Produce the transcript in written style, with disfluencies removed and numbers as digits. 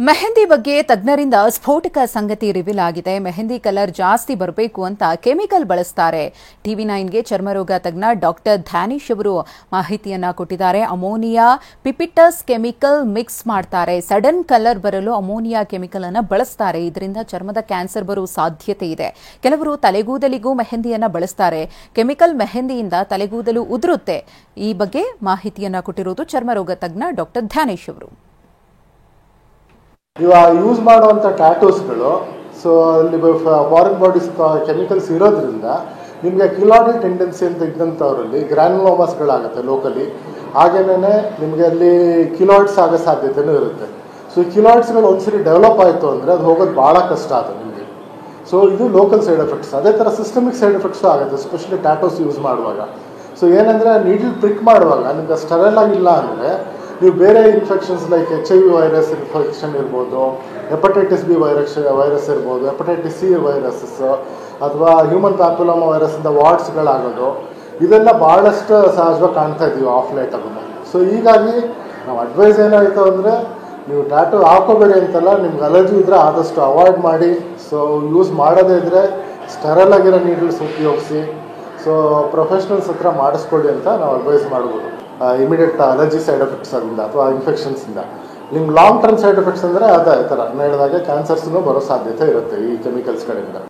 ಮೆಹಂದಿ ಬಗ್ಗೆ ತಜ್ಞರಿಂದ ಸ್ಫೋಟಕ ಸಂಗತಿ ರಿವೀಲ್ ಆಗಿದೆ. ಮೆಹಂದಿ ಕಲರ್ ಜಾಸ್ತಿ ಬರಬೇಕು ಅಂತ ಕೆಮಿಕಲ್ ಬಳಸ್ತಾರೆ. TV9ಗೆ ಚರ್ಮರೋಗ ತಜ್ಞ ಡಾಕ್ಟರ್ ಧ್ಯಾನಿಶ್ ಅವರು ಮಾಹಿತಿಯನ್ನ ಕೊಟ್ಟಿದ್ದಾರೆ. ಅಮೋನಿಯಾ ಪಿಪಿಟಸ್ ಕೆಮಿಕಲ್ ಮಿಕ್ಸ್ ಮಾಡ್ತಾರೆ. ಸಡನ್ ಕಲರ್ ಬರಲು ಅಮೋನಿಯಾ ಕೆಮಿಕಲ್ ಅನ್ನು ಬಳಸ್ತಾರೆ. ಇದರಿಂದ ಚರ್ಮದ ಕ್ಯಾನ್ಸರ್ ಬರುವ ಸಾಧ್ಯತೆ ಇದೆ. ಕೆಲವರು ತಲೆಗೂದಲಿಗೂ ಮೆಹಂದಿಯನ್ನ ಬಳಸ್ತಾರೆ. ಕೆಮಿಕಲ್ ಮೆಹಂದಿಯಿಂದ ತಲೆಗೂದಲು ಉದುರುತ್ತೆ. ಈ ಬಗ್ಗೆ ಮಾಹಿತಿಯನ್ನ ಕೊಟ್ಟಿರೋದು ಚರ್ಮರೋಗ ತಜ್ಞ ಡಾಕ್ಟರ್ ಧ್ಯಾನಿಶ್ ಅವರು. ಇವಾಗ ಯೂಸ್ ಮಾಡುವಂಥ ಟ್ಯಾಟೂಸ್ಗಳು ಅಲ್ಲಿ ಫಾರಿನ್ ಬಾಡೀಸ್ ಕೆಮಿಕಲ್ಸ್ ಇರೋದ್ರಿಂದ ನಿಮಗೆ ಕಿಲಾಯ್ಡ್ ಟೆಂಡೆನ್ಸಿ ಅಂತ ಇದ್ದಂಥವರಲ್ಲಿ ಗ್ರ್ಯಾನ್ಯುಲೋಮಸ್ಗಳಾಗುತ್ತೆ ಲೋಕಲಿ. ಹಾಗೇನೇ ನಿಮಗೆ ಅಲ್ಲಿ ಕಿಲಾಯ್ಡ್ಸ್ ಆಗೋ ಸಾಧ್ಯತೆಯೂ ಇರುತ್ತೆ. ಈ ಕಿಲಾಯ್ಡ್ಸ್ಗಳು ಒಂದ್ಸರಿ ಡೆವಲಪ್ ಆಯಿತು ಅಂದರೆ ಅದು ಹೋಗೋದು ಭಾಳ ಕಷ್ಟ ಅದು ನಿಮಗೆ. ಇದು ಲೋಕಲ್ ಸೈಡ್ ಎಫೆಕ್ಟ್ಸ್. ಅದೇ ಥರ ಸಿಸ್ಟಮಿಕ್ ಸೈಡ್ ಎಫೆಕ್ಟ್ಸು ಆಗುತ್ತೆ, ಎಸ್ಪೆಷಲಿ ಟ್ಯಾಟೂಸ್ ಯೂಸ್ ಮಾಡುವಾಗ. ಏನಂದರೆ ನೀಡಲ್ ಪ್ರಿಕ್ ಮಾಡುವಾಗ ನಿಮಗೆ ಸ್ಟೆರಲ್ ಆಗಿಲ್ಲ ಅಂದರೆ ನೀವು ಬೇರೆ infections like HIV virus infection ಇರ್ಬೋದು, ಹೆಪಟೈಟಿಸ್ B ವೈರಸ್ ಇರ್ಬೋದು, ಹೆಪಟೈಟಿಸ್ C ವೈರಸಸ್ ಅಥವಾ ಹ್ಯೂಮನ್ ಪ್ಯಾಪಿಲೋಮಾ ವೈರಸ್ಸಿಂದ ವಾರ್ಡ್ಸ್ಗಳಾಗೋದು, ಇದೆಲ್ಲ ಭಾಳಷ್ಟು ಸಹಜವಾಗಿ ಕಾಣ್ತಾ ಇದ್ದೀವಿ ಆಫ್ ಲೈಟ್ ಅದನ್ನು. ಹೀಗಾಗಿ ನಾವು ಅಡ್ವೈಸ್ ಏನಾಯಿತು ಅಂದರೆ ನೀವು ಟ್ಯಾಟೂ ಹಾಕೋಬೇಡಿ ಅಂತಲ್ಲ, ನಿಮ್ಗೆ ಅಲರ್ಜಿ ಇದ್ದರೆ ಆದಷ್ಟು ಅವಾಯ್ಡ್ ಮಾಡಿ. ಯೂಸ್ ಮಾಡೋದೇ ಇದ್ದರೆ ಸ್ಟೆರಲ್ ಆಗಿರೋ ನೀಡಲ್ಸ್ ಉಪಯೋಗಿಸಿ. ಪ್ರೊಫೆಷ್ನಲ್ಸ್ ಹತ್ರ ಮಾಡಿಸ್ಕೊಳ್ಳಿ ಅಂತ ನಾವು ಅಡ್ವೈಸ್ ಮಾಡ್ಬೋದು. ಇಮಿಡಿಯೇಟ್ ಅಲರ್ಜಿ ಸೈಡ್ ಎಫೆಕ್ಟ್ಸ್ ಆಗಿಂದ ಅಥವಾ ಇನ್ಫೆಕ್ಷನ್ಸಿಂದ. ನಿಮ್ಗೆ ಲಾಂಗ್ ಟರ್ಮ್ ಸೈಡ್ ಎಫೆಕ್ಟ್ಸ್ ಅಂದರೆ ಅದೇ ಥರ ಹೇಳಿದಾಗೆ ಕ್ಯಾನ್ಸರ್ಸ್ನೂ ಬರೋ ಸಾಧ್ಯತೆ ಇರುತ್ತೆ ಈ ಕೆಮಿಕಲ್ಸ್ಗಳಿಂದ.